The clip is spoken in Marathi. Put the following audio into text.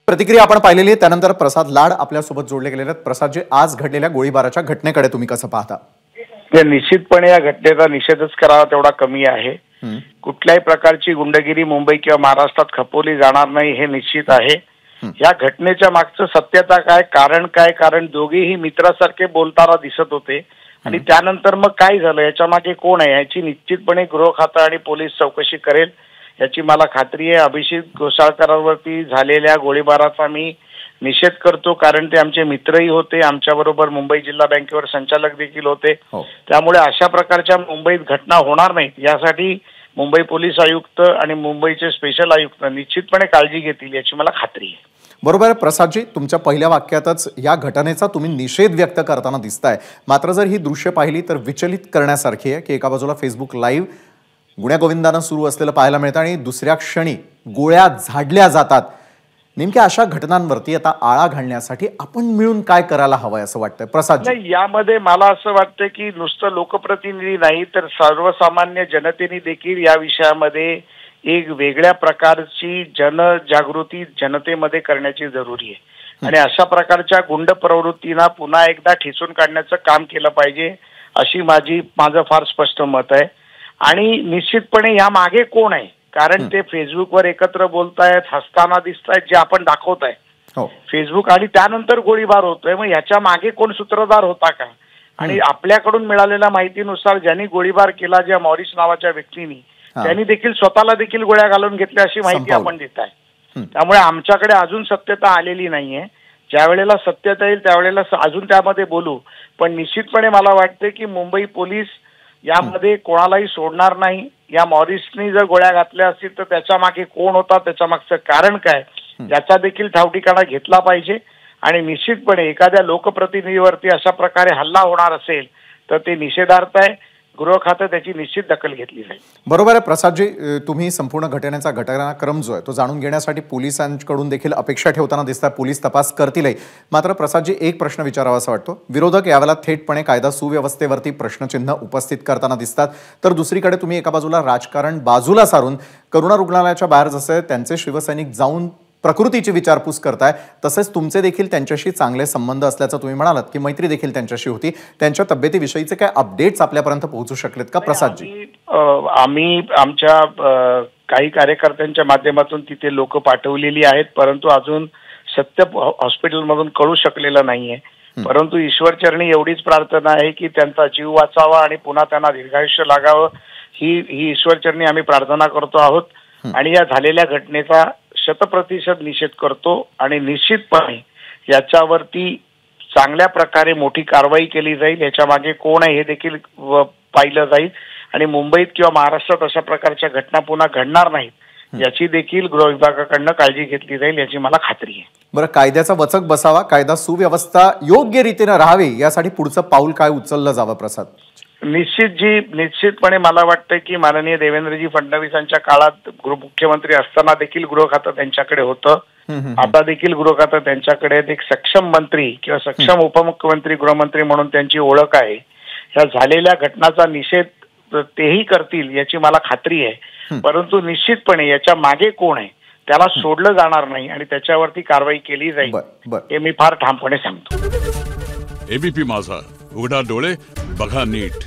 प्रतिक्रिया आपण पाहिलेली आहे। त्यानंतर प्रसाद लाड आपल्या सोबत जोडले गेलेले आहेत। प्रसाद जी, आज घडलेल्या गोळीबाराच्या घटनेकडे तुम्ही कसं पाहता? निश्चितपणे या घटनेचा निषेधच करावा तेवढा कमी आहे। कुठल्याही प्रकारची गुंडगिरी मुंबई किंवा महाराष्ट्रात खपवली जाणार नाही हे निश्चित आहे। या घटनेच्या मागचं सत्यता काय, कारण काय? कारण दोघेही मित्रासारखे बोलताना दिसत होते आणि त्यानंतर मग काय झालं, याच्या मागे कोण आहे याची निश्चितपणे गृह खातं आणि पोलीस चौकशी करेल याची मला खात्री आहे। अभिषेक घोसाळकरांवरती झालेल्या गोळीबाराचा मी निषेध करतो, कारण ते आमचे मित्रही होते, आमच्याबरोबर मुंबई जिल्हा बँकेवर संचालक देखील होते। त्यामुळे अशा प्रकारच्या मुंबईत घटना होणार नाहीत यासाठी मुंबई पोलीस आयुक्त आणि मुंबईचे स्पेशल आयुक्त निश्चितपणे काळजी घेतील याची मला खात्री आहे। बरोबर आहे प्रसादजी, तुमच्या पहिल्या वाक्यातच या घटनेचा तुम्ही निषेध व्यक्त करताना दिसताय। मात्र जर ही दृश्य पाहिली तर विचलित करण्यासारखी आहे की एका बाजूला फेसबुक लाईव्ह गुण्यागोविंदानं सुरू असलेलं पाहायला मिळतं आणि दुसऱ्या क्षणी गोळ्या झाडल्या जातात। नेमक्या अशा घटनांवरती आता आळा घालण्यासाठी आपण मिळून काय करायला हवंय असं वाटतंय प्रसाद? नाही, यामध्ये मला असं वाटतं की नुसतं लोकप्रतिनिधी नाही तर सर्वसामान्य जनतेने देखील या विषयामध्ये एक वेगळ्या प्रकारची जनजागृती जनतेमध्ये करण्याची जरुरी आहे आणि अशा प्रकारच्या गुंड प्रवृत्तींना पुन्हा एकदा ठेचून काढण्याचं काम केलं पाहिजे अशी माझं फार स्पष्ट मत आहे। आणि निश्चितपणे या मागे कोण आहे, कारण ते फेसबुकवर एकत्र बोलतायत, हसताना दिसतायत, जे आपण दाखवताय फेसबुक, आणि त्यानंतर गोळीबार होतोय। मग याच्या मागे कोण सूत्रधार होता का? आणि आपल्याकडून मिळालेल्या माहितीनुसार ज्यांनी गोळीबार केला, ज्या मॉरिस नावाच्या व्यक्तीने, त्यांनी देखील स्वतःला देखील गोळ्या घालून घेतल्या अशी माहिती आपण देत आहे। त्यामुळे आमच्याकडे अजून सत्यता आलेली नाहीये। ज्या वेळेला सत्यता येईल त्यावेळेला अजून त्यामध्ये बोलू, पण निश्चितपणे मला वाटते की मुंबई पोलीस यामध्ये कोणालाही सोडणार नाही। या मॉरिसनी जर गोळ्या घातल्या असतील तर त्याच्या मागे कोण होता, त्याच्या मागचं कारण काय, याचा देखील ठावठिकाणा घेतला पाहिजे। आणि निश्चितपणे एखाद्या लोकप्रतिनिधीवरती अशा प्रकारे हल्ला होणार असेल तर ते निषेधार्थ आहे। गृह खातं त्याची निश्चित दखल घेतली जाईल। बरोबर आहे प्रसादजी, तुम्ही संपूर्ण घटनेचा घटनाक्रम जो आहे तो जाणून घेण्यासाठी पोलिसांकडून देखील अपेक्षा ठेवताना दिसतात, पोलीस तपास करतीलही। मात्र प्रसादजी, एक प्रश्न विचारावासा वाटतो। विरोधक यावेळेला थेटपणे कायदा सुव्यवस्थेवरती प्रश्नचिन्ह उपस्थित करताना दिसतात, तर दुसरीकडे तुम्ही एका बाजूला राजकारण बाजूला सारून करुणा रुग्णालयाच्या बाहेर जसे त्यांचे शिवसैनिक जाऊन प्रकृतीची विचारपूस करताय, तसेच तुमचे देखील त्यांच्याशी चांगले संबंध असल्याचं तुम्ही म्हणालात की मैत्री देखील त्यांच्याशी होती। त्यांच्या तब्येतीविषयीचे काय अपडेट्स आपल्यापर्यंत पोहोचू शकलेत का प्रसादजी? आम्ही आमच्या काही कार्यकर्त्यांच्या माध्यमातून तिथे लोक पाठवलेली आहेत, परंतु अजून सत्य हॉस्पिटलमधून कळू शकलेलं नाहीये। परंतु ईश्वरचरणी एवढीच प्रार्थना आहे की त्यांचा जीव वाचावा आणि पुन्हा त्यांना दीर्घायुष्य लागावं ही ईश्वरचरणी आम्ही प्रार्थना करतो आहोत। आणि या झालेल्या घटनेचा 100% निषेध करतो आणि निश्चितपणे याच्यावरती चांगल्या प्रकारे मोठी कारवाई केली जाईल। याच्या मागे कोण आहे हे देखील पाहिलं जाईल आणि मुंबईत किंवा महाराष्ट्रात अशा प्रकारच्या घटना पुन्हा घडणार नाहीत याची देखील गृह विभागाकडनं काळजी घेतली जाईल याची मला खात्री आहे। बरं, कायद्याचा वचक बसावा, कायदा सुव्यवस्था योग्य रीतीने राहावी यासाठी पुढचं पाऊल काय उचललं जावं प्रसाद? निश्चितपणे मला वाटतं की माननीय देवेंद्रजी फडणवीसांच्या काळात मुख्यमंत्री असताना देखील गृह खातं त्यांच्याकडे होतं, आता देखील गृह खातं त्यांच्याकडे एक सक्षम मंत्री किंवा सक्षम उपमुख्यमंत्री गृहमंत्री म्हणून त्यांची ओळख आहे। या झालेल्या घटनाचा निषेध तेही करतील याची मला खात्री आहे, परंतु निश्चितपणे याच्या मागे कोण आहे त्याला सोडलं जाणार नाही आणि त्याच्यावरती कारवाई केली जाईल हे मी फार ठामपणे सांगतो। एबीपी माझा, उघडा डोळे बघा नीट।